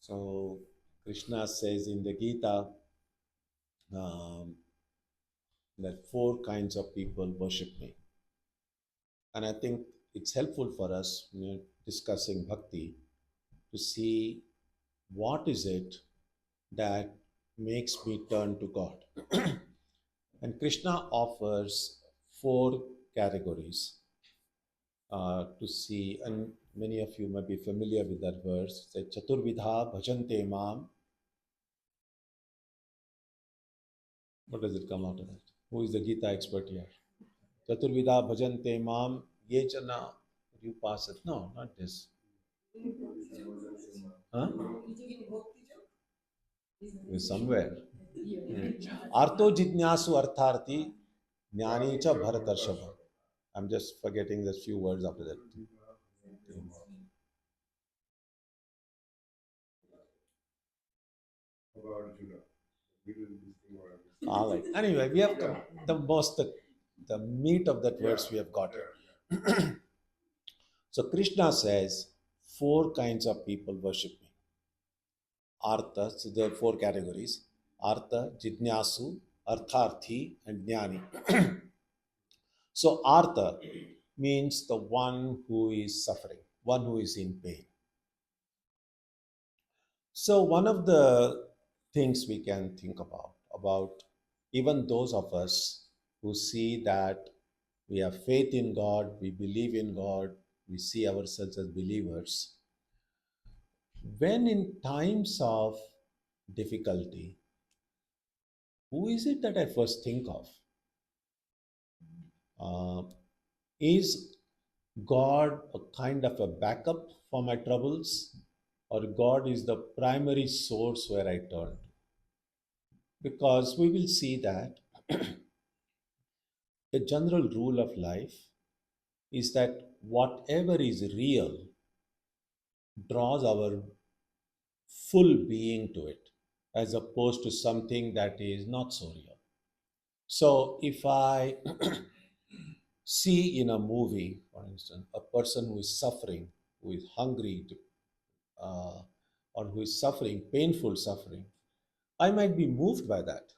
So Krishna says in the Gita um, that four kinds of people worship me, and I think it's helpful for us discussing bhakti to see what is it that makes me turn to God. And Krishna offers four categories to see, and many of you might be familiar with that verse. Say, Chaturvidha bhajante mam. What does it come out of that? Who is the Gita expert here? Chaturvidha bhajante mam ye jana. You pass it. No, not this. Huh? It's somewhere. Arto jitnyasu artharti jnani cha bharatarshava. I'm just forgetting the few words after that. All right. Anyway, we have the meat of that verse we have got it. So Krishna says four kinds of people worship me. Artha, so there are four categories: Artha, Jidnyasu, Artharthi, and Jnani. So Artha means the one who is suffering, one who is in pain. So one of the things we can think about even those of us who see that we have faith in God, we believe in God, we see ourselves as believers. When in times of difficulty, who is it that I first think of? Uh, is God a kind of a backup for my troubles, or God is the primary source where I turn to? Because we will see that the general rule of life is that whatever is real draws our full being to it, as opposed to something that is not so real. So if I see in a movie, for instance, a person who is suffering, who is hungry, uh, or who is suffering, painful suffering, I might be moved by that.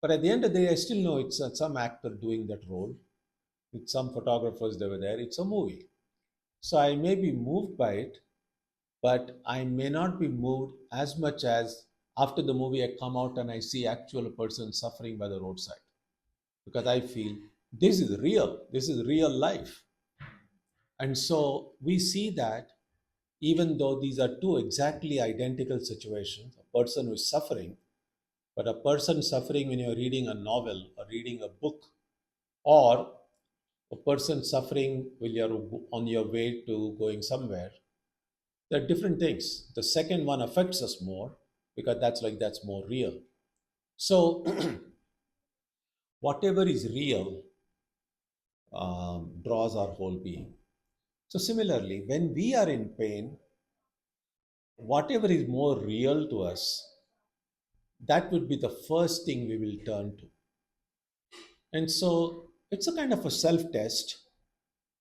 But at the end of the day, I still know it's some actor doing that role. With some photographers, they were there. It's a movie. So I may be moved by it, but I may not be moved as much as after the movie I come out and I see actual person suffering by the roadside, because I feel this is real. This is real life. And so we see that even though these are two exactly identical situations, a person who is suffering, but a person suffering when you're reading a novel or reading a book, or a person suffering when you're on your way to going somewhere, they're different things. The second one affects us more because that's more real. So whatever is real draws our whole being. So similarly, when we are in pain, whatever is more real to us, that would be the first thing we will turn to. And so it's a kind of a self test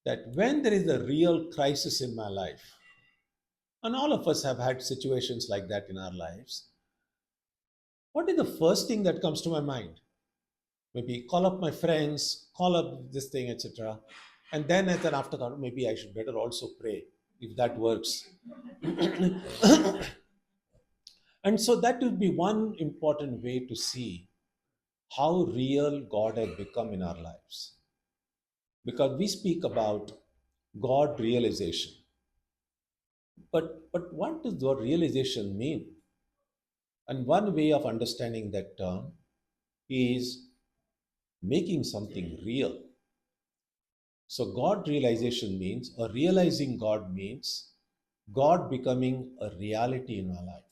that when there is a real crisis in my life, and all of us have had situations like that in our lives, what is the first thing that comes to my mind? Maybe call up my friends, call up this thing, etc. And then as an afterthought, maybe I should better also pray if that works. And so that would be one important way to see how real God has become in our lives. Because we speak about God realization. But what does God realization mean? And one way of understanding that term is making something real. So God realization means, or realizing God means, God becoming a reality in our life.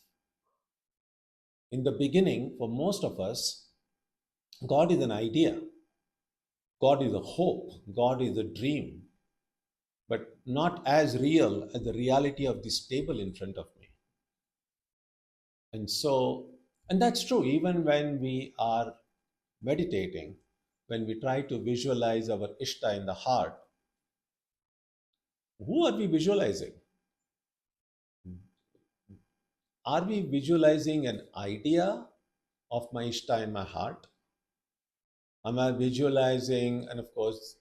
In the beginning, for most of us, God is an idea, God is a hope, God is a dream, but not as real as the reality of this table in front of me. And so, and that's true even when we are meditating, when we try to visualize our Ishta in the heart, who are we visualizing? Are we visualizing an idea of my Ishta in my heart? Am I visualizing, and of course,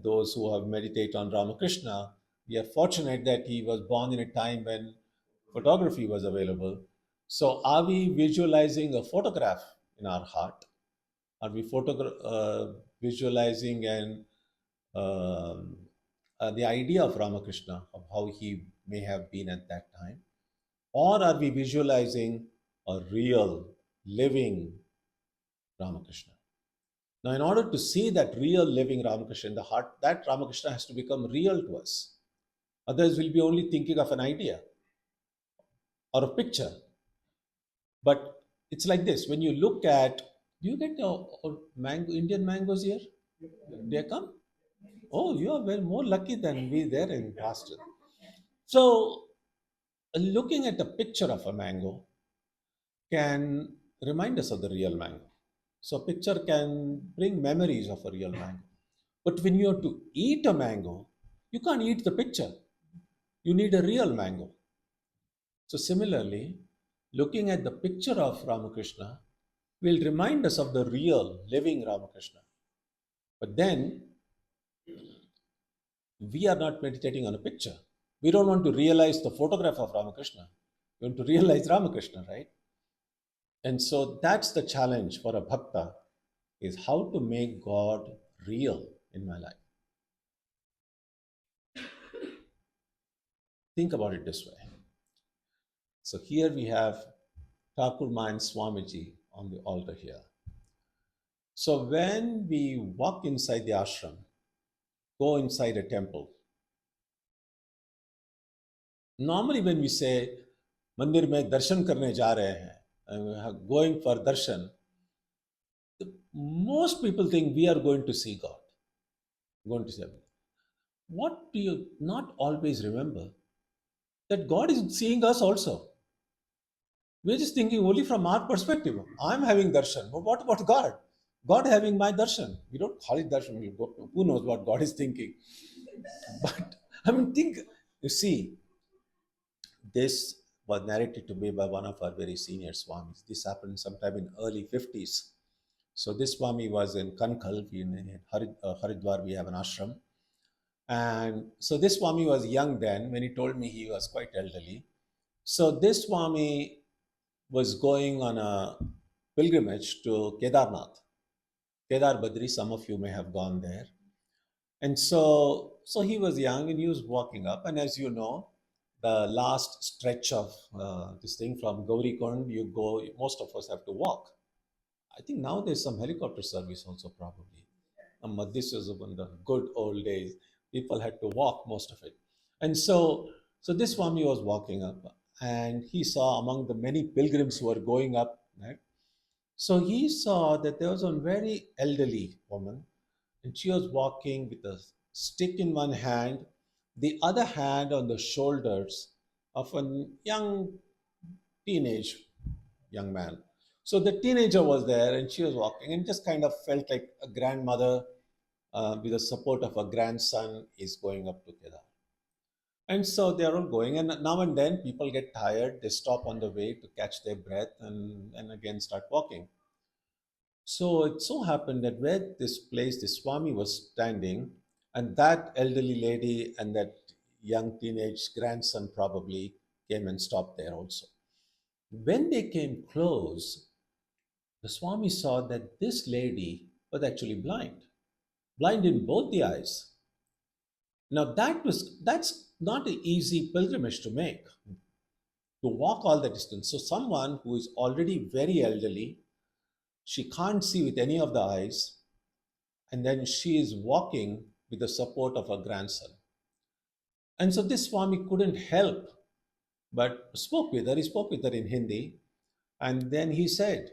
those who have meditated on Ramakrishna, we are fortunate that he was born in a time when photography was available. So, are we visualizing a photograph in our heart? Are we visualizing um, the idea of Ramakrishna, of how he may have been at that time? Or are we visualizing a real, living Ramakrishna? Now, in order to see that real living Ramakrishna in the heart, that Ramakrishna has to become real to us. Others will be only thinking of an idea or a picture. But it's like this when you look at, do you get mango, Indian mangoes here? They come? Oh, you are very more lucky than we there in Boston. So, looking at a picture of a mango can remind us of the real mango. So, a picture can bring memories of a real mango. But when you have to eat a mango, you can't eat the picture. You need a real mango. So, similarly, looking at the picture of Ramakrishna will remind us of the real, living Ramakrishna. But then we are not meditating on a picture. We don't want to realize the photograph of Ramakrishna. We want to realize Ramakrishna, right? And so that's the challenge for a bhakta is how to make God real in my life. Think about it this way. So here we have Thakur Mayan Swamiji on the altar here. So when we walk inside the ashram, go inside a temple, normally when we say mandir mein darshan karne ja rahe hain, going for darshan, most people think we are going to see God, going to see Him. What do you not always remember? That God is seeing us also. We're just thinking only from our perspective. I'm having darshan, but what about God? God having my darshan. We don't call it darshan. Who knows what God is thinking? But I mean, think, you see, this was narrated to me by one of our very senior Swamis. This happened sometime in early 50s. So this Swami was in Kankal, in Haridwar, we have an ashram. And so this Swami was young then. When he told me, he was quite elderly. So this Swami was going on a pilgrimage to Kedarnath. Kedar Badri, some of you may have gone there. And so he was young and he was walking up. And as you know, the last stretch of this thing from Gauri Kund, you go, most of us have to walk. I think now there's some helicopter service also, probably. But this was in the good old days. People had to walk most of it. And so this Swami was walking up and he saw among the many pilgrims who were going up, right? So he saw that there was a very elderly woman and she was walking with a stick in one hand, the other hand on the shoulders of a young teenage young man. So the teenager was there and she was walking and just kind of felt like a grandmother with the support of a grandson is going up together. And so they are all going, and now and then people get tired, they stop on the way to catch their breath and again start walking. So it so happened that where this place, the Swami was standing, and that elderly lady and that young teenage grandson probably came and stopped there also. When they came close, the Swami saw that this lady was actually blind, blind in both the eyes. Now that's not an easy pilgrimage to make, to walk all the distance. So someone who is already very elderly, she can't see with any of the eyes, and then she is walking with the support of her grandson. And so this Swami couldn't help but spoke with her. He spoke with her in Hindi, and then he said,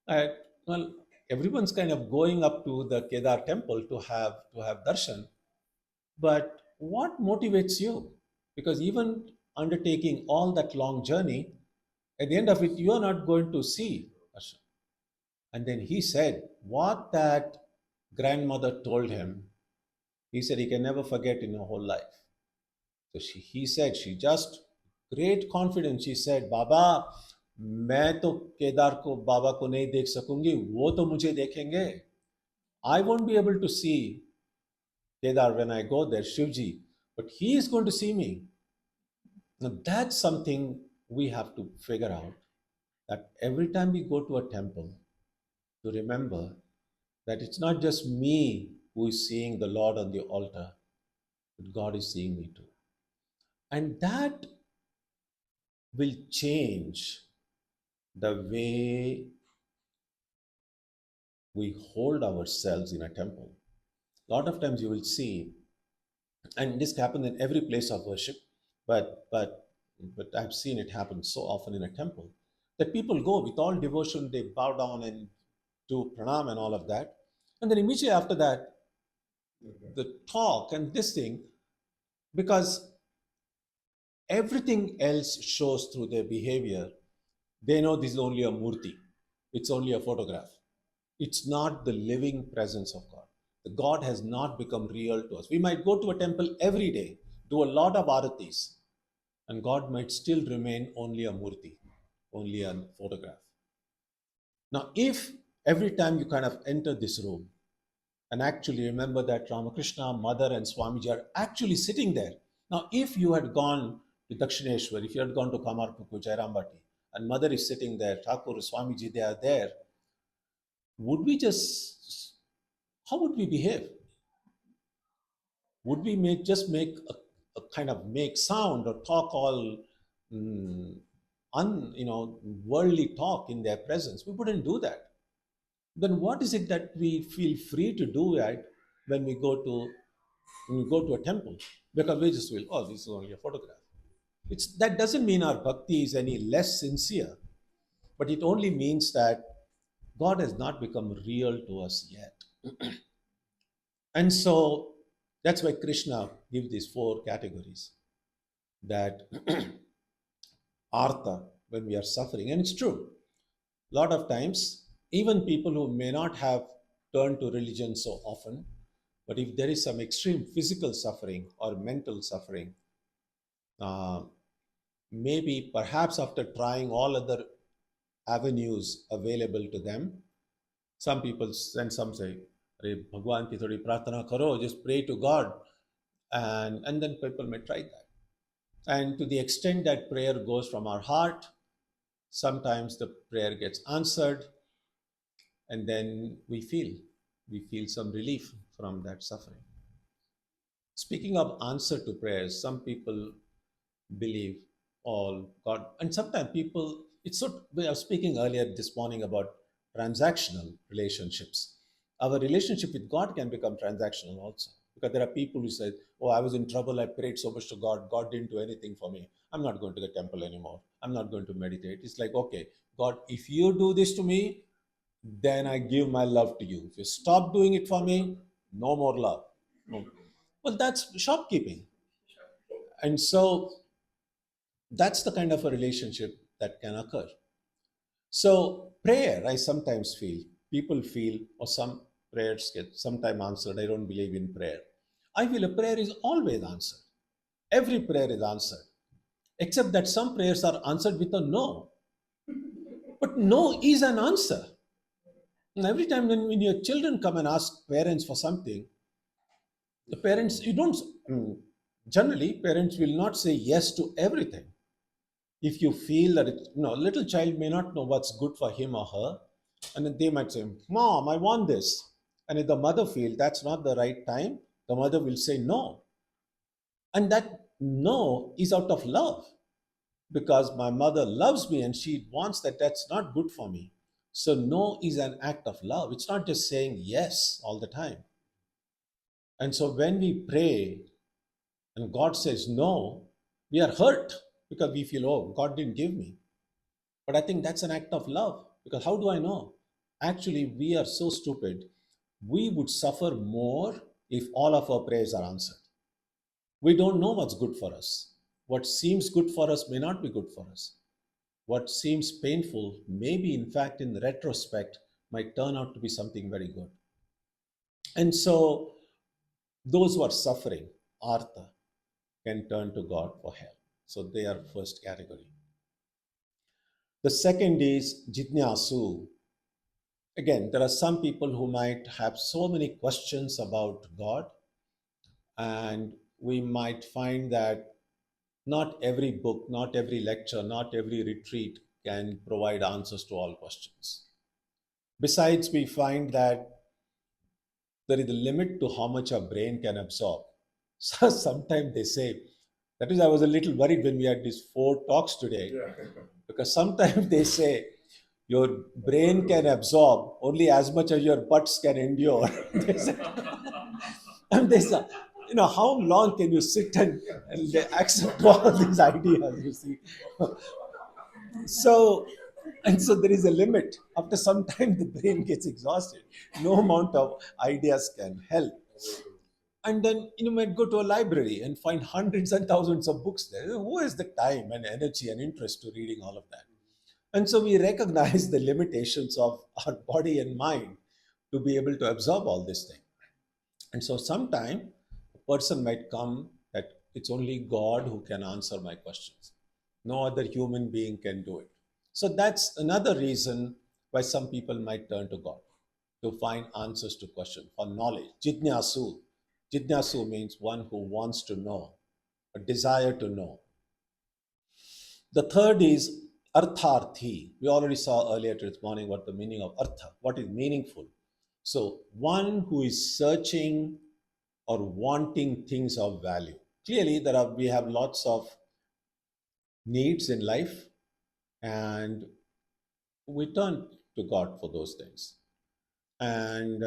uh, "Well, everyone's kind of going up to the Kedar temple to have darshan, but what motivates you? Because even undertaking all that long journey, at the end of it, you are not going to see darshan." And then he said, what that grandmother told him, he said he can never forget in her whole life. So he said she just Great confidence. She said, Baba, मैं तो केदार को बाबा को नहीं देख सकूंगी, वो तो मुझे देखेंगे. I won't be able to see Kedar when I go there, Shivji, but he is going to see me. Now that's something we have to figure out, that every time we go to a temple, to remember that it's not just me who is seeing the Lord on the altar, but God is seeing me too. And that will change the way we hold ourselves in a temple. A lot of times you will see, and this happens in every place of worship, but but but I've seen it happen so often in a temple, that people go with all devotion, they bow down and do pranam and all of that, and then immediately after that, the talk and this thing, because everything else shows through their behavior, they know this is only a murti, it's only a photograph. It's not the living presence of God. The God has not become real to us. We might go to a temple every day, do a lot of aratis, and God might still remain only a murti, only a photograph. Now, if every time you kind of enter this room and actually remember that Ramakrishna, Mother, and Swamiji are actually sitting there. Now, if you had gone to Dakshineshwar, if you had gone to Kamarpuku, Jairambati, and Mother is sitting there, Thakur, Swamiji, they are there, would we just, how would we behave? Would we just make a kind of make sound or talk all mm, worldly talk in their presence? We wouldn't do that. Then what is it that we feel free to do, right, when we go to a temple? Because we just feel, oh, this is only a photograph. It's that doesn't mean our bhakti is any less sincere, but it only means that God has not become real to us yet. And so that's why Krishna gives these four categories, that artha, when we are suffering. And it's true. A lot of times, even people who may not have turned to religion so often, but if there is some extreme physical suffering or mental suffering, uh, maybe perhaps after trying all other avenues available to them, some people and some say, "Arey, Bhagwan ki thodi prarthana karo, just pray to God," and then people may try that. And to the extent that prayer goes from our heart, sometimes the prayer gets answered, and then we feel some relief from that suffering. Speaking of answer to prayers, some people believe all God, and sometimes people, it's so, we were speaking earlier this morning about transactional relationships. Our relationship with God can become transactional also, because there are people who say, oh, I was in trouble, I prayed so much to God, God didn't do anything for me, I'm not going to the temple anymore, I'm not going to meditate. It's like, okay, God, if you do this to me, then I give my love to you. If you stop doing it for me, no more love. No. Well, that's shopkeeping. And so that's the kind of a relationship that can occur. So, prayer, I sometimes feel, people feel, or some prayers get sometimes answered. I don't believe in prayer. I feel a prayer is always answered. Every prayer is answered, except that some prayers are answered with a no. But no is an answer. And every time when your children come and ask parents for something, the parents, you don't, mm, generally, parents will not say yes to everything. If you feel that a little child may not know what's good for him or her, and then they might say, Mom, I want this. And if the mother feels that's not the right time, the mother will say no. And that no is out of love, because my mother loves me and she wants that, that's not good for me. So no is an act of love. It's not just saying yes all the time. And so when we pray and God says no, we are hurt because we feel, oh, God didn't give me. But I think that's an act of love, because how do I know? Actually, we are so stupid. We would suffer more if all of our prayers are answered. We don't know what's good for us. What seems good for us may not be good for us. What seems painful, maybe in fact, in retrospect, might turn out to be something very good. And so, those who are suffering, Artha, can turn to God for help. So they are first category. The second is jitnyasu. Again, there are some people who might have so many questions about God, and we might find that not every book, not every lecture, not every retreat can provide answers to all questions. Besides, we find that there is a limit to how much our brain can absorb. So sometimes they say, that is, I was a little worried when we had these four talks today, because sometimes they say your brain can absorb only as much as your butts can endure. They say, and they say, how long can you sit and accept all these ideas, you see? So, and so there is a limit. After some time, the brain gets exhausted. No amount of ideas can help. And then you might go to a library and find hundreds and thousands of books there. Who has the time and energy and interest to reading all of that? And so we recognize the limitations of our body and mind to be able to absorb all this thing. And so sometime a person might come that it's only God who can answer my questions. No other human being can do it. So that's another reason why some people might turn to God to find answers to questions, for knowledge. Jitnyasu. Jitnyasu means one who wants to know, a desire to know. The third is artharthi. We already saw earlier this morning what the meaning of artha, what is meaningful. So one who is searching or wanting things of value. Clearly, we have lots of needs in life, and we turn to God for those things. And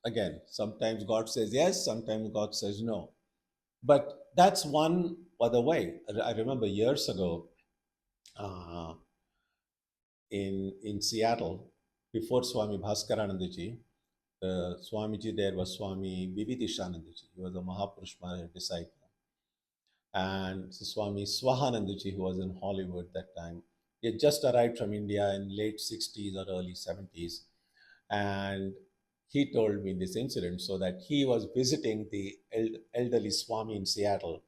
again, sometimes God says yes, sometimes God says no. But that's one other way. I remember years ago, uh, in Seattle, before Swami Bhaskaranandaji, the Swamiji there was Swami Vividishanandaji. He was a Mahapurush Maharaj disciple. And Swami Swahanandaji, who was in Hollywood that time, he had just arrived from India in late 60s or early 70s. And he told me this incident, so that he was visiting the elderly Swami in Seattle.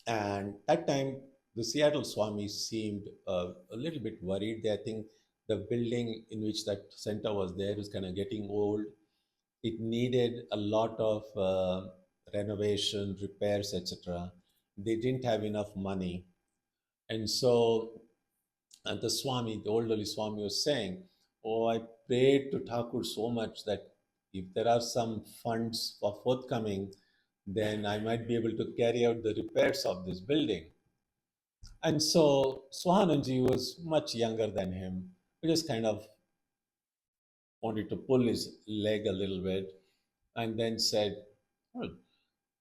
And that time, the Seattle Swami seemed a little bit worried. I think the building in which that center was there was kind of getting old. It needed a lot of renovation, repairs, etc. They didn't have enough money. And so the Swami, the elderly Swami, was saying, "Oh, I prayed to Thakur so much that if there are some funds for forthcoming, then I might be able to carry out the repairs of this building." And so Swahananji was much younger than him. He just kind of wanted to pull his leg a little bit and then said, "Oh,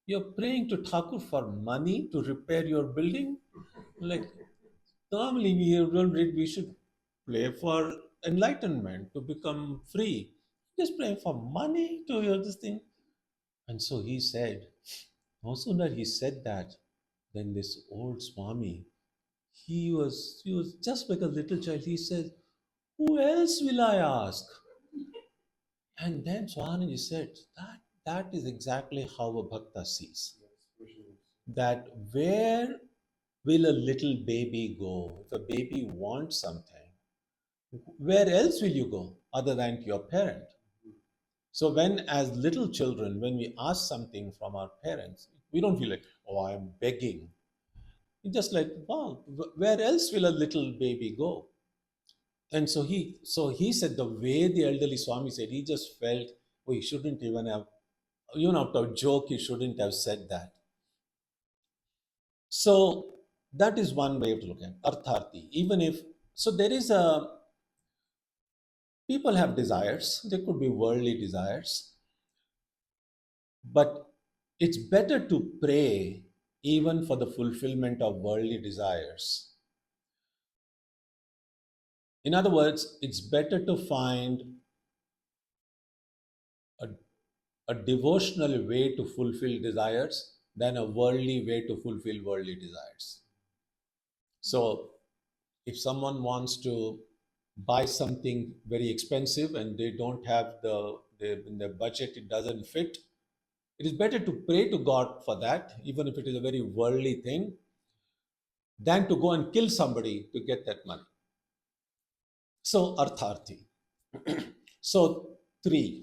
you're praying to Thakur for money to repair your building? Like, normally we should pray for enlightenment, to become free. Just praying for money to hear this thing." And so he said, no sooner he said that, then this old Swami, he was just like a little child. He said, "Who else will I ask?" And then Swahananji said, that is exactly how a bhakta sees. That where will a little baby go? If a baby wants something, where else will you go other than to your parent? So when as little children, when we ask something from our parents, we don't feel like, oh, I'm begging. It's just like, wow, where else will a little baby go? And so he said, the way the elderly Swami said, he just felt, oh, he shouldn't even have, out of joke, he shouldn't have said that. So that is one way to look at artharti. Even if, so there is a, people have desires, they could be worldly desires, but it's better to pray even for the fulfillment of worldly desires. In other words, it's better to find a, a devotional way to fulfill desires than a worldly way to fulfill worldly desires. So, if someone wants to buy something very expensive and they don't have in their budget, it doesn't fit, it is better to pray to God for that, even if it is a very worldly thing, than to go and kill somebody to get that money. So, artharthi. So,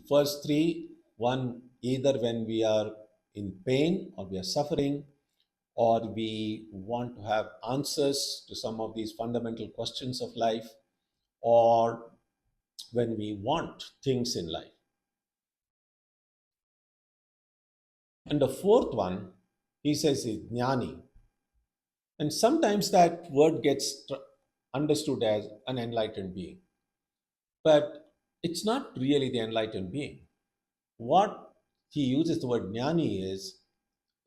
first three, one, either when we are in pain or we are suffering, or we want to have answers to some of these fundamental questions of life, or when we want things in life. And the fourth one, he says, is jnani. And sometimes that word gets understood as an enlightened being. But it's not really the enlightened being. What he uses the word jnani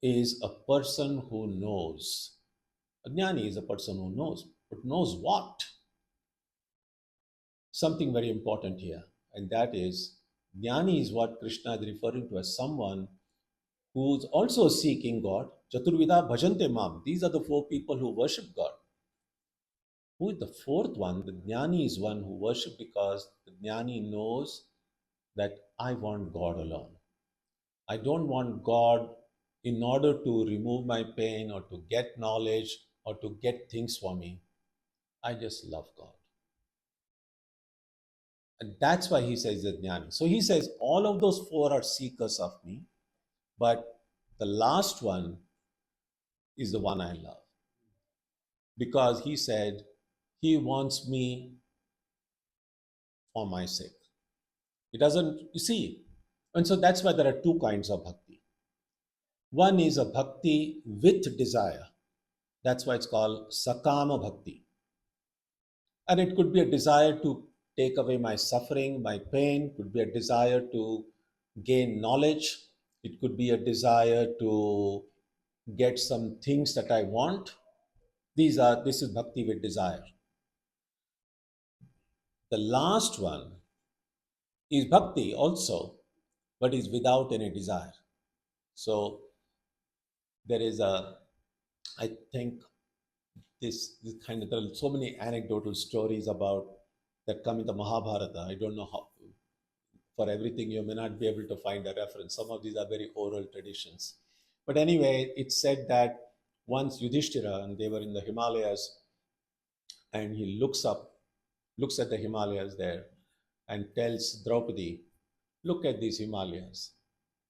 is a person who knows. A jnani is a person who knows, but knows what? Something very important here, and that is jnani is what Krishna is referring to as someone who's also seeking God. Chaturvida bhajante mam. These are the four people who worship God. Who is the fourth one? The jnani is one who worship because the jnani knows that I want God alone. I don't want God in order to remove my pain or to get knowledge or to get things for me. I just love God. And that's why he says the jnani. So he says all of those four are seekers of me, but the last one is the one I love. Because he said he wants me for my sake. He doesn't, you see, and so that's why there are two kinds of bhakti. One is a bhakti with desire. That's why it's called sakama bhakti. And it could be a desire to take away my suffering, my pain, could be a desire to gain knowledge, it could be a desire to get some things that I want. This is bhakti with desire. The last one is bhakti also, but is without any desire. So there is I think this kind of, there are so many anecdotal stories about that come in the Mahabharata. I don't know how, for everything you may not be able to find a reference. Some of these are very oral traditions. But anyway, it's said that once Yudhishthira, and they were in the Himalayas, and he looks at the Himalayas there, and tells Draupadi, look at these Himalayas,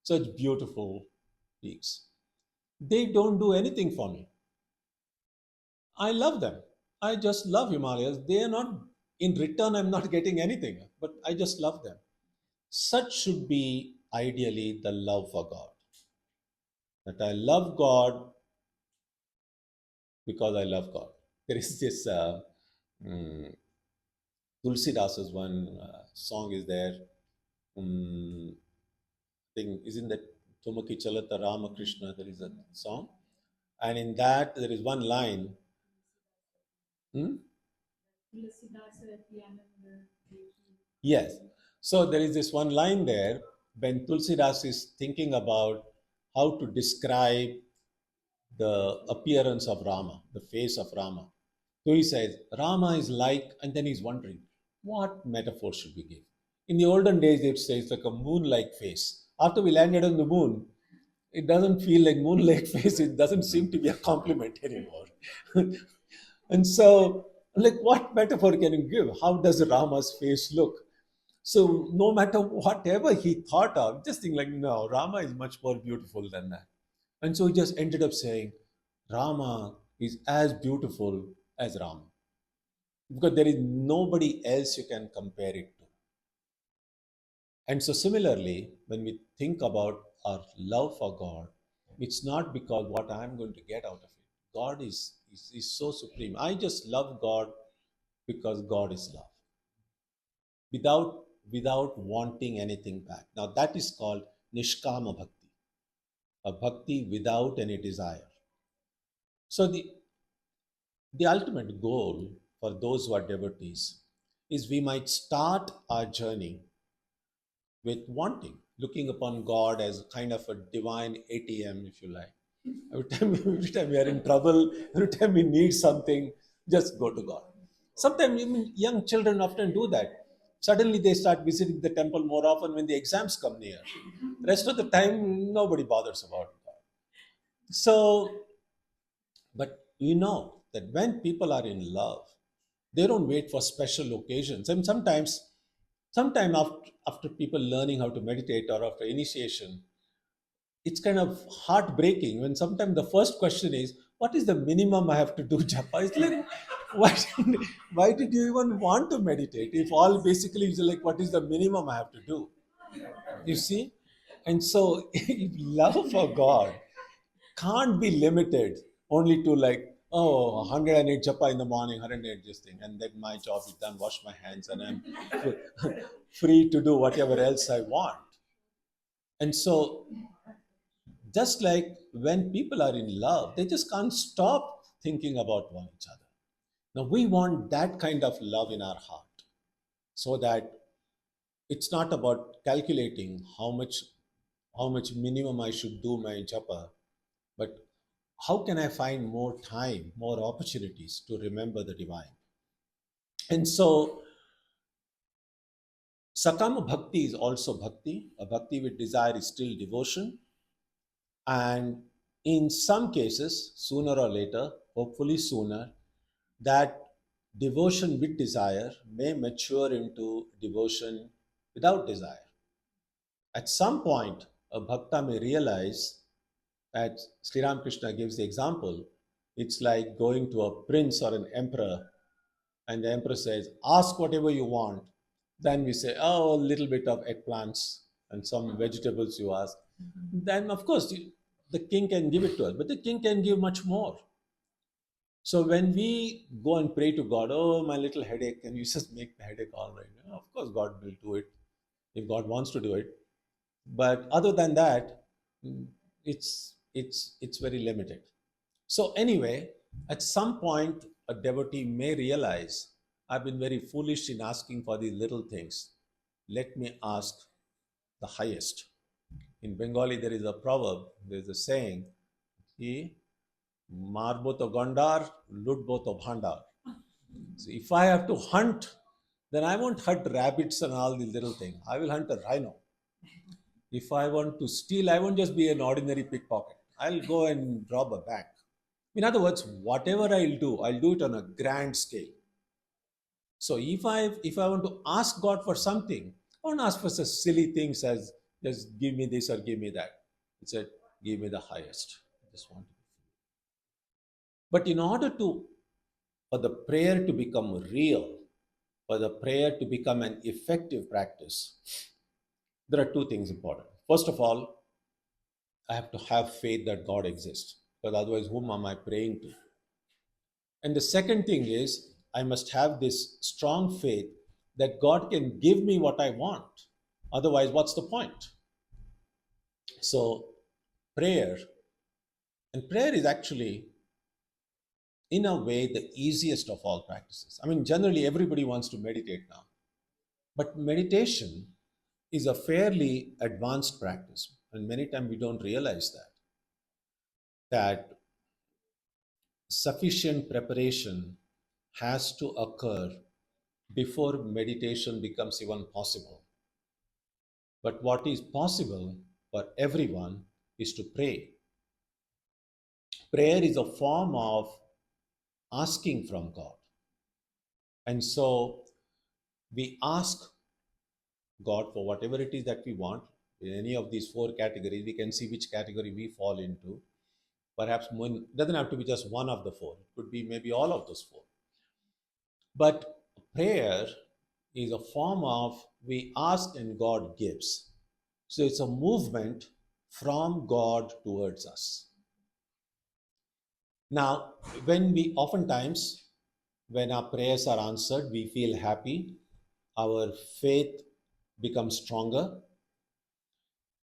such beautiful peaks. They don't do anything for me. I love them. I just love Himalayas. They are not, in return, I'm not getting anything, but I just love them. Such should be ideally the love for God. That I love God because I love God. There is this mm, Tulsi Das's one song is there. Thing isn't that Tumaki Chalata Ramakrishna? There is a song, and in that there is one line. Hmm? Yes. So there is this one line there when Tulsidas is thinking about how to describe the appearance of Rama, the face of Rama. So he says, Rama is like, and then he's wondering, what metaphor should we give? In the olden days, they'd say it's like a moon-like face. After we landed on the moon, it doesn't feel like moon-like face. It doesn't seem to be a compliment anymore. And so, like, what metaphor can you give? How does Rama's face look? So, no matter whatever he thought of, just think like, no, Rama is much more beautiful than that. And so he just ended up saying, Rama is as beautiful as Rama. Because there is nobody else you can compare it to. And so, similarly, when we think about our love for God, it's not because what I'm going to get out of it. God is so supreme. I just love God because God is love, without without wanting anything back. Now that is called nishkama bhakti, a bhakti without any desire. So the ultimate goal for those who are devotees is we might start our journey with wanting, looking upon God as kind of a divine ATM, if you like. Every time we are in trouble, every time we need something, just go to God. Sometimes even young children often do that. Suddenly they start visiting the temple more often when the exams come near. Rest of the time, nobody bothers about God. So, but you know that when people are in love, they don't wait for special occasions. And sometime after people learning how to meditate or after initiation, it's kind of heartbreaking when sometimes the first question is, what is the minimum I have to do japa? It's like, why, why did you even want to meditate? If all basically is like, what is the minimum I have to do? You see? And so, love for God can't be limited only to like, oh, 108 japa in the morning, 108 this thing, and then my job is done, wash my hands, and I'm free to do whatever else I want. And so, just like when people are in love, they just can't stop thinking about one each other. Now, we want that kind of love in our heart so that it's not about calculating how much minimum I should do my japa, but how can I find more time, more opportunities to remember the divine? And so, Sakama Bhakti is also bhakti. A bhakti with desire is still devotion. And in some cases, sooner or later, hopefully sooner, that devotion with desire may mature into devotion without desire. At some point, a bhakta may realize that Sri Ramakrishna gives the example. It's like going to a prince or an emperor, and the emperor says, ask whatever you want. Then we say, oh, a little bit of eggplants and some vegetables you ask. Then, of course, the king can give it to us, but the king can give much more. So when we go and pray to God, oh, my little headache, can you just make the headache all right? Of course, God will do it if God wants to do it. But other than that, it's very limited. So anyway, at some point, a devotee may realize, I've been very foolish in asking for these little things. Let me ask the highest. In Bengali, there is a proverb, there is a saying, "Ki marbo to gondar, lutbo to bhandar." So if I have to hunt, then I won't hunt rabbits and all these little things. I will hunt a rhino. If I want to steal, I won't just be an ordinary pickpocket. I'll go and rob a bank. In other words, whatever I'll do it on a grand scale. So if I want to ask God for something, I won't ask for such silly things as just give me this or give me that. He said, give me the highest. I just want to. But in order for the prayer to become real, for the prayer to become an effective practice, there are two things important. First of all, I have to have faith that God exists, because otherwise, whom am I praying to? And the second thing is, I must have this strong faith that God can give me what I want. Otherwise, what's the point? So, prayer, and prayer is actually, in a way, the easiest of all practices. I mean, generally, everybody wants to meditate now, but meditation is a fairly advanced practice, and many times we don't realize that sufficient preparation has to occur before meditation becomes even possible. But what is possible for everyone is to pray. Prayer is a form of asking from God. And so we ask God for whatever it is that we want. In any of these four categories, we can see which category we fall into. Perhaps one doesn't have to be just one of the four, it could be maybe all of those four. But prayer is a form of we ask and God gives. So it's a movement from God towards us. Now, oftentimes, when our prayers are answered, we feel happy, our faith becomes stronger,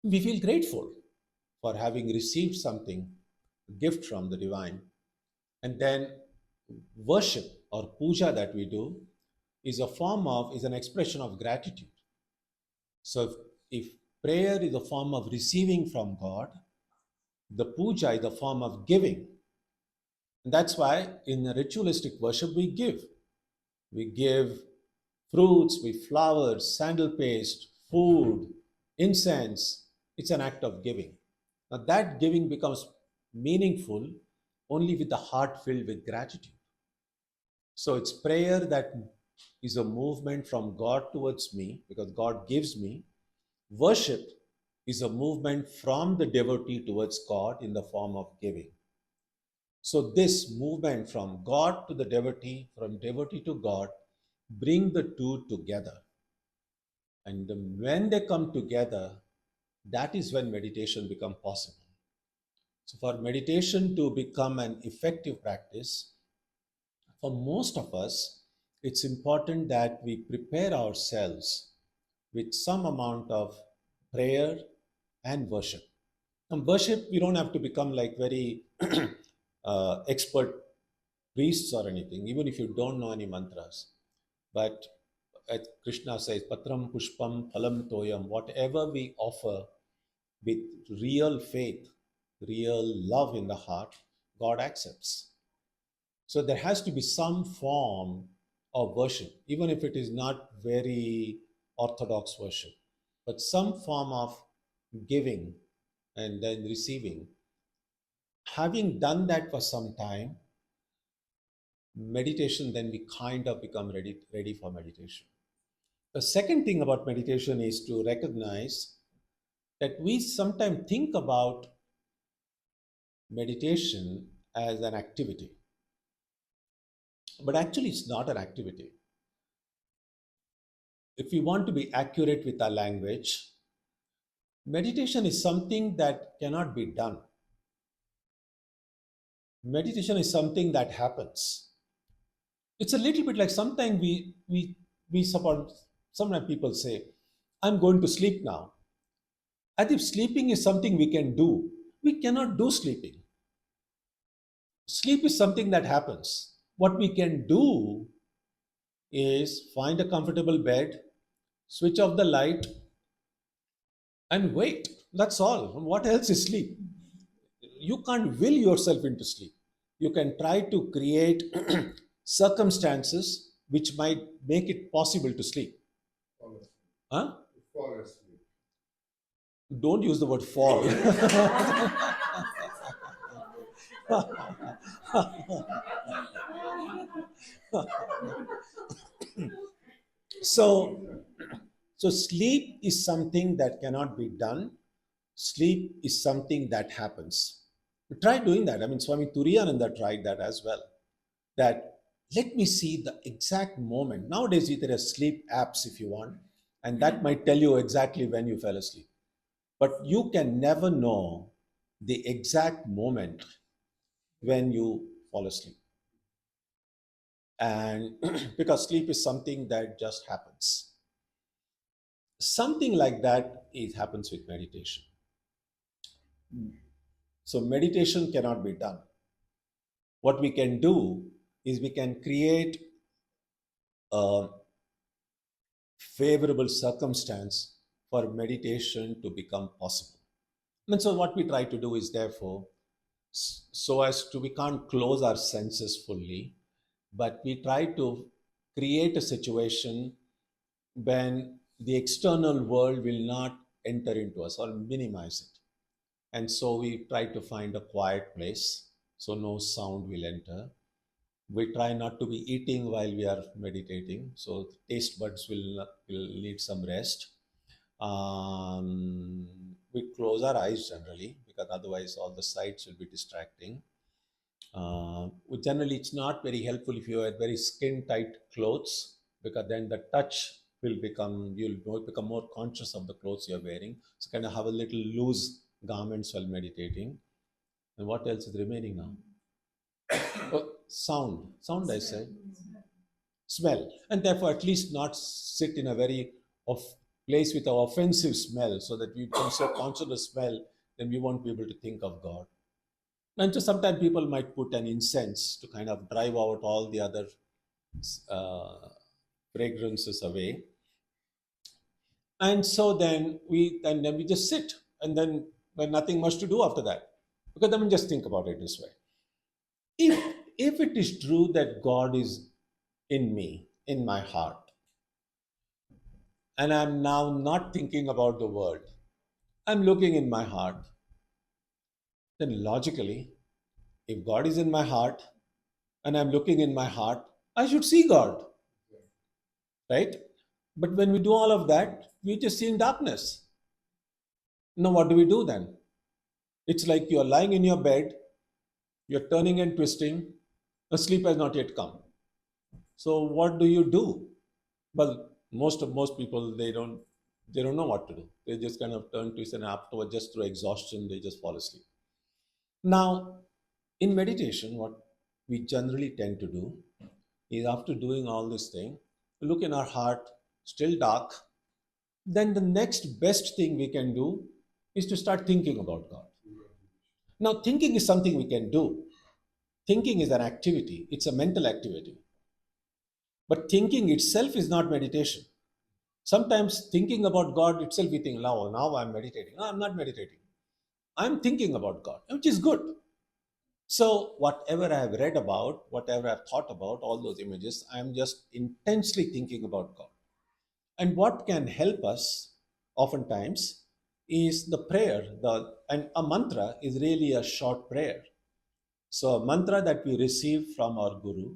we feel grateful for having received something, a gift from the divine. And then worship or puja that we do is an expression of gratitude. So if prayer is a form of receiving from God, the puja is a form of giving. And that's why in ritualistic worship we give. We give fruits, we flowers, sandal paste, food, incense. It's an act of giving. Now that giving becomes meaningful only with the heart filled with gratitude. So it's prayer that is a movement from God towards me because God gives me. Worship is a movement from the devotee towards God in the form of giving. So this movement from God to the devotee, from devotee to God, bring the two together. And when they come together, that is when meditation become possible. So for meditation to become an effective practice, for most of us, it's important that we prepare ourselves with some amount of prayer and worship. And worship, we don't have to become like very expert priests or anything, even if you don't know any mantras. But as Krishna says, Patram Pushpam Phalam Toyam, whatever we offer with real faith, real love in the heart, God accepts. So there has to be some form of worship, even if it is not very orthodox worship, but some form of giving and then receiving. Having done that for some time, meditation, then we kind of become ready for meditation. The second thing about meditation is to recognize that we sometimes think about meditation as an activity, but actually it's not an activity. If we want to be accurate with our language, meditation is something that cannot be done. Meditation is something that happens. It's a little bit like sometimes we support. Sometimes people say, "I'm going to sleep now," as if sleeping is something we can do. We cannot do sleeping. Sleep is something that happens. What we can do is find a comfortable bed, switch off the light, and wait. That's all. What else is sleep? You can't will yourself into sleep. You can try to create circumstances which might make it possible to sleep. Fall asleep. Huh? Fall asleep. Don't use the word fall. so, so sleep is something that cannot be done. Sleep is something that happens. Try doing that. I mean, Swami Turiyananda tried that as well. That let me see the exact moment. Nowadays, there are sleep apps if you want, and that might tell you exactly when you fell asleep. But you can never know the exact moment when you fall asleep. And because sleep is something that just happens. Something like that it happens with meditation. So meditation cannot be done. What we can do is we can create a favorable circumstance for meditation to become possible. And so what we try to do is therefore so as to we can't close our senses fully, but we try to create a situation when the external world will not enter into us or minimize it. And so we try to find a quiet place so no sound will enter. We try not to be eating while we are meditating, so taste buds will need some rest. We close our eyes generally because otherwise all the sights will be distracting. Generally, it's not very helpful if you wear very skin tight clothes because then the touch will become you'll become more conscious of the clothes you're wearing. So kind of have a little loose garments while meditating. And what else is remaining now? Oh, sound. I said smell, and therefore at least not sit in a very of place with an offensive smell, so that we become so conscious of the smell, then we won't be able to think of God. And so sometimes people might put an incense to kind of drive out all the other uh, fragrances away. And so then we just sit, and then there's nothing much to do after that. Because I mean, just think about it this way: if it is true that God is in me, in my heart, and I'm now not thinking about the world, I'm looking in my heart, then logically, If God is in my heart and I'm looking in my heart, I should see God, right? But when we do all of that, we just see in darkness. Now, what do we do then? It's like you're lying in your bed, you're turning and twisting, the sleep has not yet come. So, what do you do? Well, most people they don't know what to do. They just kind of turn, twist, and afterward, just through exhaustion, they just fall asleep. Now, in meditation, what we generally tend to do is after doing all this thing, look in our heart, still dark, then the next best thing we can do is to start thinking about God. Now, thinking is something we can do. Thinking is an activity, it's a mental activity. But thinking itself is not meditation. Sometimes thinking about God itself, we think, now I'm meditating. No, I'm not meditating. I'm thinking about God, which is good. So, whatever I have read about, whatever I've thought about, all those images, I'm just intensely thinking about God. And what can help us oftentimes is the prayer. And a mantra is really a short prayer. So, a mantra that we receive from our Guru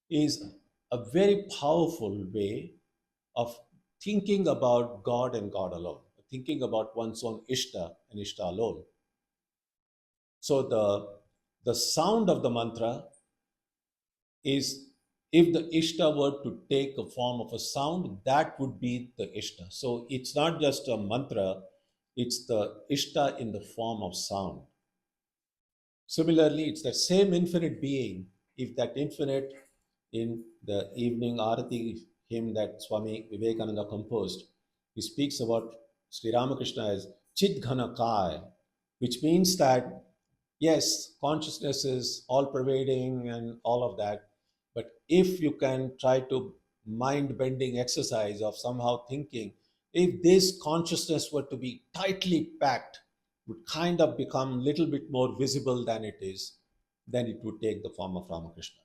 is a very powerful way of thinking about God and God alone, thinking about one's own Ishta and Ishta alone. So, the sound of the mantra is, if the Ishta were to take a form of a sound, that would be the Ishta. So it's not just a mantra, it's the Ishta in the form of sound. Similarly, it's the same infinite being. If that infinite, in the evening Arati hymn that Swami Vivekananda composed, he speaks about Sri Ramakrishna as Chit Ghana Kai, which means that yes, consciousness is all pervading and all of that. But if you can try to mind bending exercise of somehow thinking, if this consciousness were to be tightly packed, would kind of become a little bit more visible than it is, then it would take the form of Ramakrishna.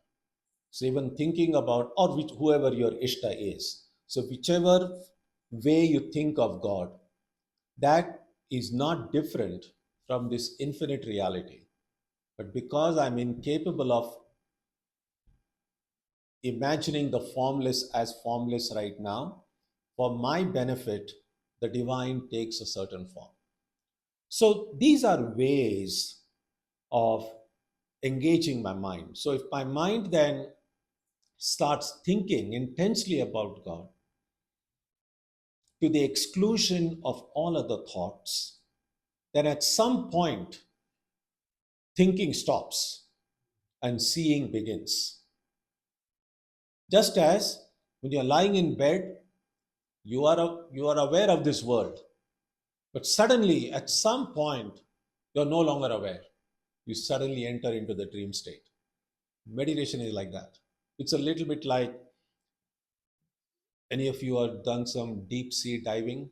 So even thinking about, or whoever your Ishta is, so whichever way you think of God, that is not different from this infinite reality. But because I'm incapable of imagining the formless as formless right now, for my benefit, the divine takes a certain form. So these are ways of engaging my mind. So if my mind then starts thinking intensely about God to the exclusion of all other thoughts, then at some point, thinking stops and seeing begins. Just as when you're lying in bed, you are aware of this world, but suddenly at some point, you're no longer aware. You suddenly enter into the dream state. Meditation is like that. It's a little bit like, any of you have done some deep sea diving?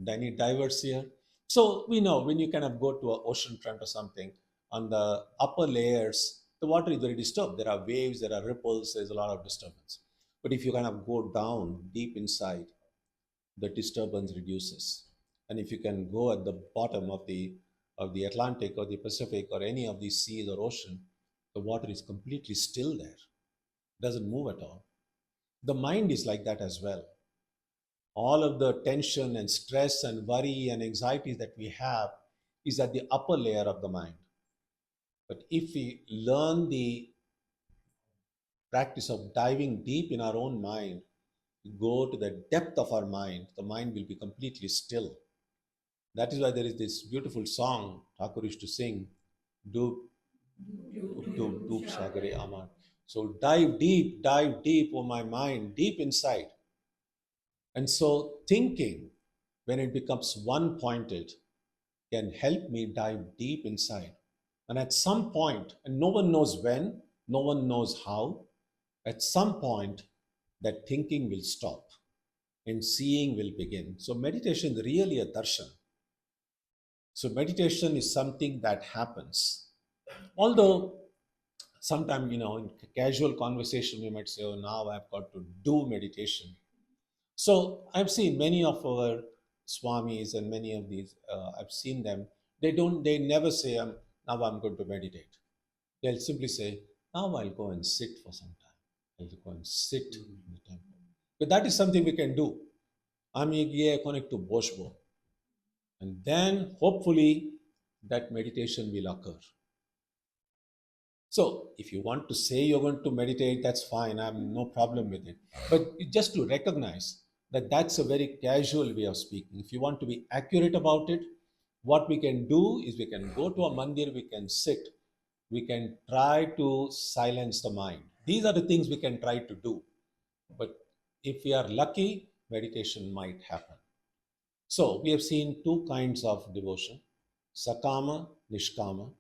Any divers here? So we know when you kind of go to an ocean front or something, on the upper layers, the water is very disturbed. There are waves, there are ripples, there's a lot of disturbance. But if you kind of go down deep inside, the disturbance reduces. And if you can go at the bottom of the Atlantic or the Pacific or any of these seas or ocean, the water is completely still there. It doesn't move at all. The mind is like that as well. All of the tension and stress and worry and anxieties that we have is at the upper layer of the mind. But if we learn the practice of diving deep in our own mind, go to the depth of our mind, the mind will be completely still. That is why there is this beautiful song Thakur used to sing, Doop, Doop, Doop Sagare Amar. So dive deep, oh my mind, deep inside. And so thinking, when it becomes one pointed, can help me dive deep inside. And at some point, and no one knows when, no one knows how, at some point, that thinking will stop and seeing will begin. So meditation is really a darshan. So meditation is something that happens. Although sometimes, in casual conversation, we might say, oh, now I've got to do meditation. So I've seen many of our swamis and many of these, I've seen them. They never say, now I'm going to meditate. They'll simply say, now I'll go and sit for some time. I'll go and sit in the temple. But that is something we can do. I'm connect to Boshbo. And then hopefully that meditation will occur. So if you want to say you're going to meditate, that's fine. I have no problem with it. But just to recognize that that's a very casual way of speaking. If you want to be accurate about it, what we can do is we can go to a mandir, we can sit, we can try to silence the mind. These are the things we can try to do. But if we are lucky, meditation might happen. So we have seen two kinds of devotion: sakama, nishkama,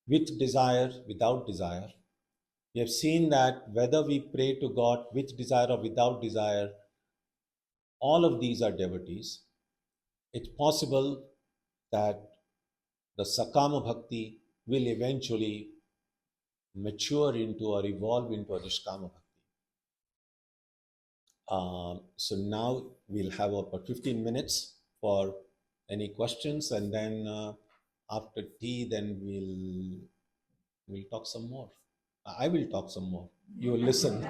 with desire, without desire. We have seen that whether we pray to God with desire or without desire, all of these are devotees. It's possible that the Sakama Bhakti will eventually mature into or evolve into a Nishkama Bhakti. So now we'll have about 15 minutes for any questions, and then after tea, then we'll talk some more. I will talk some more. You will listen.